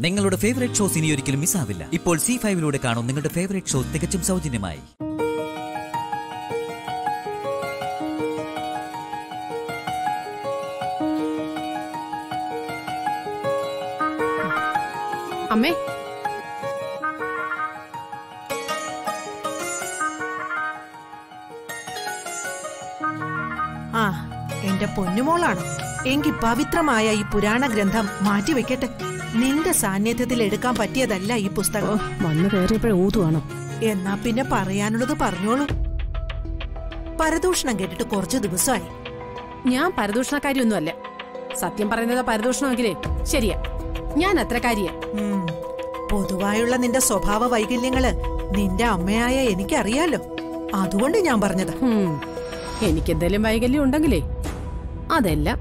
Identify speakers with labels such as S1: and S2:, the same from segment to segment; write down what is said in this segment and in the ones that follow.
S1: നിങ്ങളുടെ favourite shows ഇനി ഒരിക്കലും മിസ്സാവില്ല. ഇപ്പോൾ C5 കാണും നിങ്ങളുടെ ഫേവറേറ്റ് ഷോ തികച്ചും സൗജന്യമായി.
S2: അമ്മേ,
S3: ആ എന്റെ പൊന്നുമോളാണ് എങ്കിൽ പവിത്രമായ ഈ പുരാണ ഗ്രന്ഥം മാറ്റിവെക്കട്ടെ. നിന്റെ സാന്നിധ്യത്തിൽ എടുക്കാൻ പറ്റിയതല്ല ഈ പുസ്തകം.
S2: വന്നു കയറിയപ്പോഴേ ഊതുവാണോ?
S3: എന്നാ പിന്നെ പറയാനുള്ളത് പറഞ്ഞോളൂ. പരദൂഷണം കേട്ടിട്ട് കുറച്ചു ദിവസമായി.
S2: ഞാൻ പരദൂഷണക്കാരിയൊന്നുമല്ല. സത്യം പറയുന്നത് പരദൂഷണമെങ്കിലേ ശരിയാ, ഞാൻ അത്രക്കാരിയാ.
S3: പൊതുവായുള്ള നിന്റെ സ്വഭാവ വൈകല്യങ്ങള് നിന്റെ അമ്മയായ എനിക്കറിയാലോ. അതുകൊണ്ട് ഞാൻ പറഞ്ഞത്.
S2: എനിക്കെന്തെങ്കിലും വൈകല്യം ഉണ്ടെങ്കിലേ അതെല്ലാം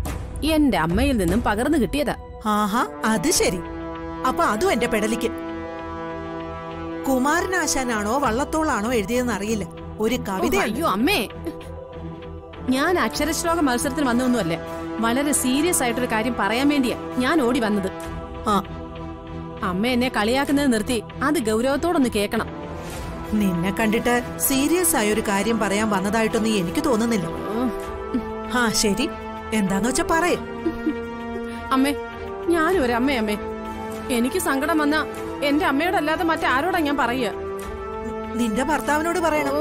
S2: എന്റെ അമ്മയിൽ നിന്നും പകർന്നു കിട്ടിയതാ.
S3: ആഹാ, അത് ശരി. അപ്പൊ അതും എന്റെ പെടലിക്ക്. കുമാരനാശാനാണോ വള്ളത്തോളാണോ എഴുതിയതെന്ന് അറിയില്ല, ഒരു കവിത.
S2: അയ്യോ അമ്മേ, ഞാൻ അക്ഷരശ്ലോക മത്സരത്തിന് വന്നൊന്നുമല്ല. വളരെ സീരിയസ് ആയിട്ടൊരു കാര്യം പറയാൻ വേണ്ടിയാ ഞാൻ ഓടി വന്നത്. അമ്മ എന്നെ കളിയാക്കുന്നത് നിർത്തി അത് ഗൗരവത്തോടൊന്ന് കേക്കണം.
S3: നിന്നെ കണ്ടിട്ട് സീരിയസ് ആയ ഒരു കാര്യം പറയാൻ വന്നതായിട്ടൊന്നും എനിക്ക് തോന്നുന്നില്ല. ആ ശരി, എന്താന്ന് വെച്ചാ പറയേ.
S2: അമ്മേ, ഞാനും ഒരു അമ്മയമ്മേ. എനിക്ക് സങ്കടം വന്ന എന്റെ അമ്മയോടല്ലാതെ മറ്റാരോടാ ഞാൻ പറയുക?
S3: നിന്റെ ഭർത്താവിനോട് പറയണോ?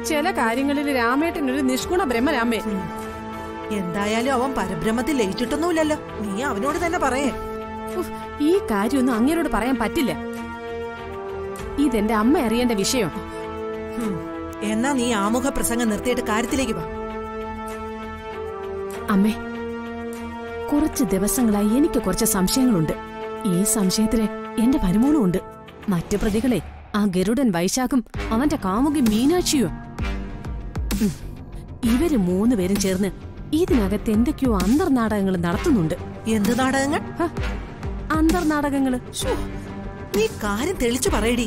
S2: ചില കാര്യങ്ങളിൽ രാമേട്ടനൊരു നിഷ്ഗുണ ബ്രഹ്മരാമേ.
S3: എന്തായാലും അവൻ പരബ്രഹ്മത്തിൽ ലയിച്ചിട്ടൊന്നുമില്ലല്ലോ. നീ അവനോട് തന്നെ പറയേ.
S2: ഈ കാര്യമൊന്നും അങ്ങേരോട് പറയാൻ പറ്റില്ല. ഇതെന്റെ അമ്മ അറിയേണ്ട വിഷയം.
S3: എന്നാ നീ ആമുഖ പ്രസംഗം നിർത്തിയിട്ട് കാര്യത്തിലേക്ക് വാ.
S2: അമ്മേ, കുറച്ച് ദിവസങ്ങളായി എനിക്ക് കുറച്ച് സംശയങ്ങളുണ്ട്. ഈ സംശയത്തില് എന്റെ പരിമോളും ഉണ്ട്. മറ്റു പ്രതികളെ ആ ഗരുഡൻ വൈശാഖും അവന്റെ കാമുകി മീനാക്ഷിയോ, ഇവര് 3 പേരും ചേർന്ന് ഇതിനകത്ത് എന്തൊക്കെയോ അന്തർനാടകങ്ങൾ നടത്തുന്നുണ്ട്.
S3: എന്ത് നാടകങ്ങൾ?
S2: അന്തർനാടകങ്ങള്.
S3: നീ കാര്യം തെളിച്ചു പറയടി.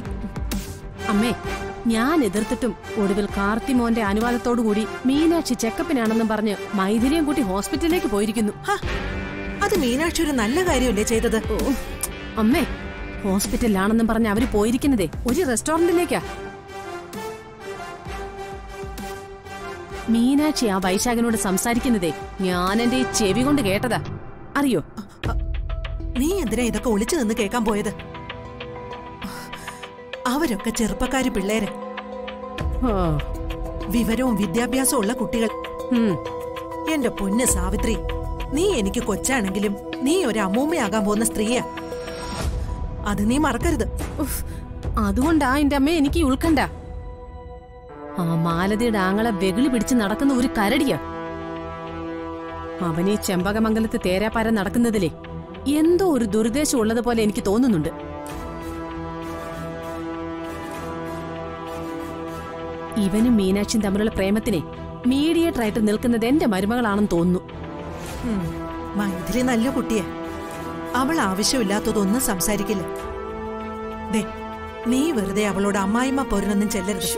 S2: അമ്മേ, ഞാൻ എതിർത്തിട്ടും ഒടുവിൽ കാർത്തിമോന്റെ അനുവാദത്തോടുകൂടി മീനാക്ഷി ചെക്കപ്പിനാണെന്നും പറഞ്ഞ് മൈഥിലിയും കൂട്ടി ഹോസ്പിറ്റലിലേക്ക് പോയിരിക്കുന്നു.
S3: അത് മീനാക്ഷി ഒരു നല്ല കാര്യമല്ലേ ചെയ്തത്?
S2: അമ്മേ, ഹോസ്പിറ്റലിലാണെന്നും പറഞ്ഞ് അവര് പോയിരിക്കുന്നതേ ഒരു റെസ്റ്റോറന്റിലേക്കാ. മീനാക്ഷി ആ വൈശാഖനോട് സംസാരിക്കുന്നതേ ഞാൻ എന്റെ ചെവി കൊണ്ട് കേട്ടതാ. അറിയോ?
S3: നീ എന്തിനാ ഇതൊക്കെ ഒളിച്ചു നിന്ന് കേൾക്കാൻ പോയത്? അവരൊക്കെ ചെറുപ്പക്കാര് പിള്ളേര്, വിവരവും വിദ്യാഭ്യാസവും ഉള്ള കുട്ടികൾ. എന്റെ പൊന്ന് സാവിത്രി, നീ എനിക്ക് കൊച്ചാണെങ്കിലും നീ ഒരു അമ്മൂമ്മയാകാൻ പോകുന്ന സ്ത്രീയാ. അത് നീ മറക്കരുത്.
S2: അതുകൊണ്ടാ എന്റെ അമ്മ എനിക്ക് ഉൾക്കണ്ട. ആ മാലതിയുടെ ആങ്ങളെ വെകിളി പിടിച്ച് നടക്കുന്ന ഒരു കരടിയാ. അവനീ ചെമ്പകമംഗലത്ത് തേരാപ്പാര നടക്കുന്നതിലേ എന്തോ ഒരു ദുരുദ്ദേശം ഉള്ളതുപോലെ എനിക്ക് തോന്നുന്നുണ്ട്. ഇവനും മീനാക്ഷിയും തമ്മിലുള്ള പ്രേമത്തിനെ മീഡിയേറ്റർ ആയിട്ട് നിൽക്കുന്നത് എന്റെ മരുമകളാണെന്ന് തോന്നുന്നു.
S3: മൈഥിലി നല്ല കുട്ടിയെ, അവൾ ആവശ്യമില്ലാത്തതൊന്നും സംസാരിക്കില്ല. ദേ, നീ വെറുതെ അവളോട് അമ്മായിമ്മ പോരനൊന്നും ചെല്ലരുത്.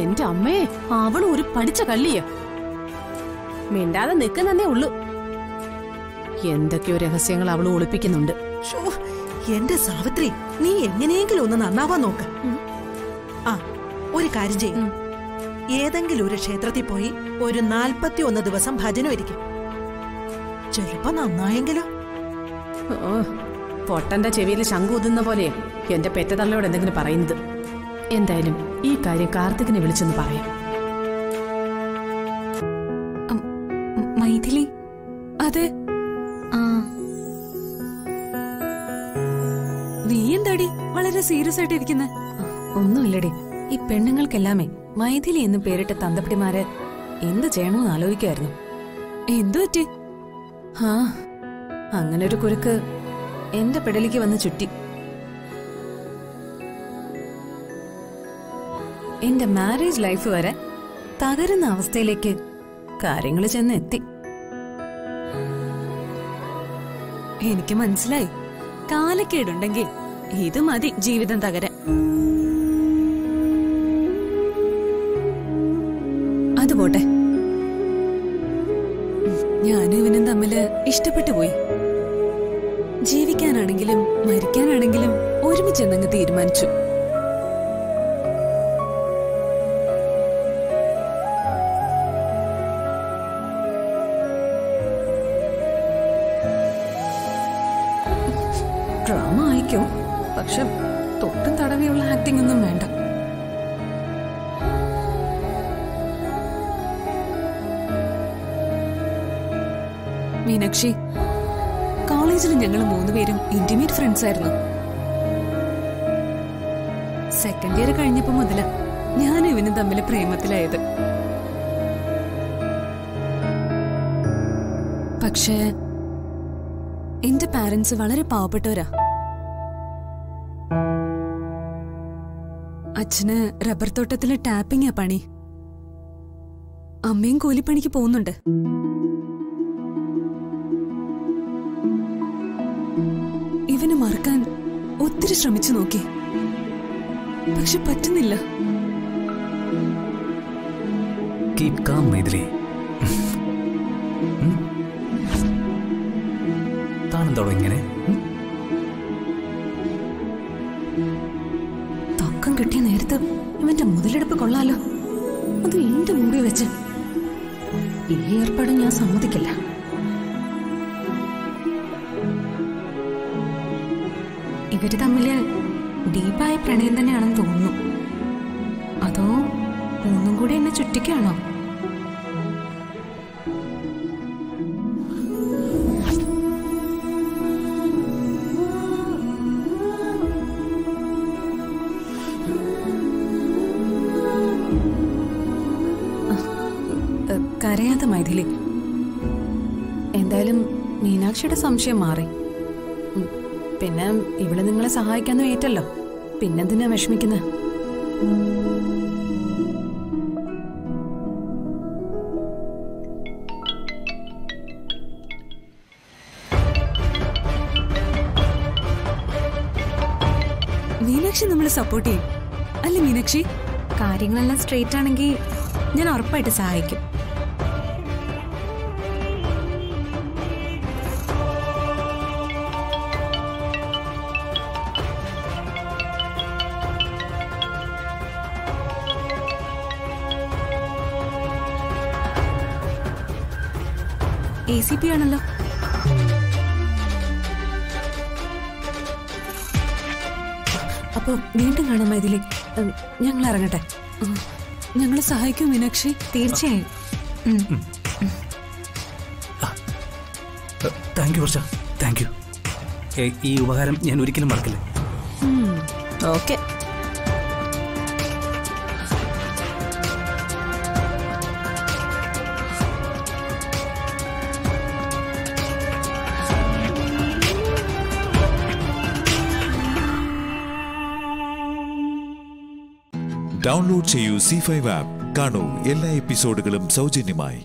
S2: എന്റെ അമ്മേ, അവളും ഒരു പഠിച്ച കള്ളിയാ. മിണ്ടാതെ നിൽക്കുന്നതേ ഉള്ളൂ. എന്തൊക്കെയോ രഹസ്യങ്ങൾ അവൾ ഒളിപ്പിക്കുന്നുണ്ട്.
S3: എന്റെ സാവിത്രി, നീ എങ്ങനെയെങ്കിലും ഒന്ന് നന്നാവാൻ നോക്ക്. ആ, ഒരു കാര്യം ചെയ്യും. ഏതെങ്കിലും ഒരു ക്ഷേത്രത്തിൽ പോയി ഒരു 41 ദിവസം ഭജനം ഇരിക്കും. ചെറുപ്പ നന്നായെങ്കിലോ?
S2: പൊട്ടന്റെ ചെവിയിൽ ശങ്കൂതുന്ന പോലെ എന്റെ പെറ്റതള്ളയോട് എന്തെങ്കിലും പറയുന്നത്. എന്തായാലും ഈ കാര്യം കാർത്തികിനെ വിളിച്ചെന്ന് പറയാം.
S4: മൈഥിലി, അതെ. നീ എന്താടി വളരെ സീരിയസ് ആയിട്ട് ഇരിക്കുന്നെ? ഒന്നുമില്ലടി, ഈ പെണ്ണുങ്ങൾക്കെല്ലാമേ മൈഥിലി എന്ന് പേരിട്ട തന്തപ്പടിമാര് എന്ത് ചെയ്യണമെന്ന് ആലോചിക്കായിരുന്നു. എന്തു പറ്റി? അങ്ങനെ ഒരു കുരുക്ക് എന്റെ പെടലിക്ക് വന്ന് ചുറ്റി. എന്റെ മാരേജ് ലൈഫ് വരെ തകരുന്ന അവസ്ഥയിലേക്ക് കാര്യങ്ങൾ ചെന്ന് എത്തി. എനിക്ക് മനസ്സിലായി, കാലക്കേടുണ്ടെങ്കിൽ ഇത് മതി ജീവിതം തകരാൻ. അതുപോട്ടെ, ഞാനും ഇവനും തമ്മില് ഇഷ്ടപ്പെട്ടു പോയി. ജീവിക്കാനാണ് ജീവിക്കാനാണെങ്കിലും മരിക്കാനാണെങ്കിലും ഒരുമിച്ചെന്നങ്ങ് തീരുമാനിച്ചു. ഡ്രാമ ആയിക്കോ, പക്ഷെ തൊട്ടും തടവിയുള്ള ആക്ടിംഗ് ഒന്നും വേണ്ട. മീനാക്ഷി, കോളേജിൽ ഞങ്ങൾ 3 പേരും ഇന്റിമേറ്റ് ഫ്രണ്ട്സ് ആയിരുന്നു. സെക്കൻഡ് ഇയർ കഴിഞ്ഞപ്പോ മുതല് ഞാനും ഇവനും തമ്മിൽ പ്രേമത്തിലായത്. പക്ഷേ എന്റെ പാരന്റ്സ് വളരെ പാവപ്പെട്ടവരാ. അച്ഛന് റബ്ബർ തോട്ടത്തിലെ ടാപ്പിംഗാ പണി. അമ്മയും കൂലിപ്പണിക്ക് പോകുന്നുണ്ട്. ഇവന് മറക്കാൻ ഒത്തിരി ശ്രമിച്ചു നോക്കി, പക്ഷെ പറ്റുന്നില്ല.
S1: താനെന്തോടോ ഇങ്ങനെ?
S4: തക്കം കിട്ടിയ നേരത്ത് ഇവന്റെ മുതലെടുപ്പ് കൊള്ളാലോ, അത് എന്റെ മുമ്പിൽ വെച്ച്. ഈ ഏർപ്പാട് ഞാൻ സമ്മതിക്കില്ല. ഇവര് തമ്മില് ഡീപ്പായ പ്രണയം തന്നെയാണെന്ന് തോന്നുന്നു. അതോ ഒന്നും കൂടി എന്നെ ചുറ്റിക്കാണോ? കരയാതെ മൈഥിലി. എന്തായാലും മീനാക്ഷിയുടെ സംശയം മാറി. പിന്നെ ഇവിടെ നിങ്ങളെ സഹായിക്കാന്ന് ഏറ്റല്ലോ, പിന്നെന്തിനാ വിഷമിക്കുന്നത്? മീനാക്ഷി നമ്മളെ സപ്പോർട്ട് ചെയ്യും അല്ലേ മീനാക്ഷി? കാര്യങ്ങളെല്ലാം സ്ട്രെയിറ്റ് ആണെങ്കിൽ ഞാൻ ഉറപ്പായിട്ട് സഹായിക്കും. ACP ആണല്ലോ. അപ്പൊ വീണ്ടും കാണാം മൈഥിലി. ഞങ്ങൾ ഇറങ്ങട്ടെ. ഞങ്ങളെ സഹായിക്കും മീനാക്ഷി? തീർച്ചയായും.
S5: Thank you Varsha, thank you. ഈ ഉപകാരം ഞാൻ ഒരിക്കലും മറക്കില്ല.
S2: ഓക്കെ.
S6: ഡൗൺലോഡ് ചെയ്യൂ C5 ആപ്പ്. കാണൂ എല്ലാ എപ്പിസോഡുകളും സൗജന്യമായി.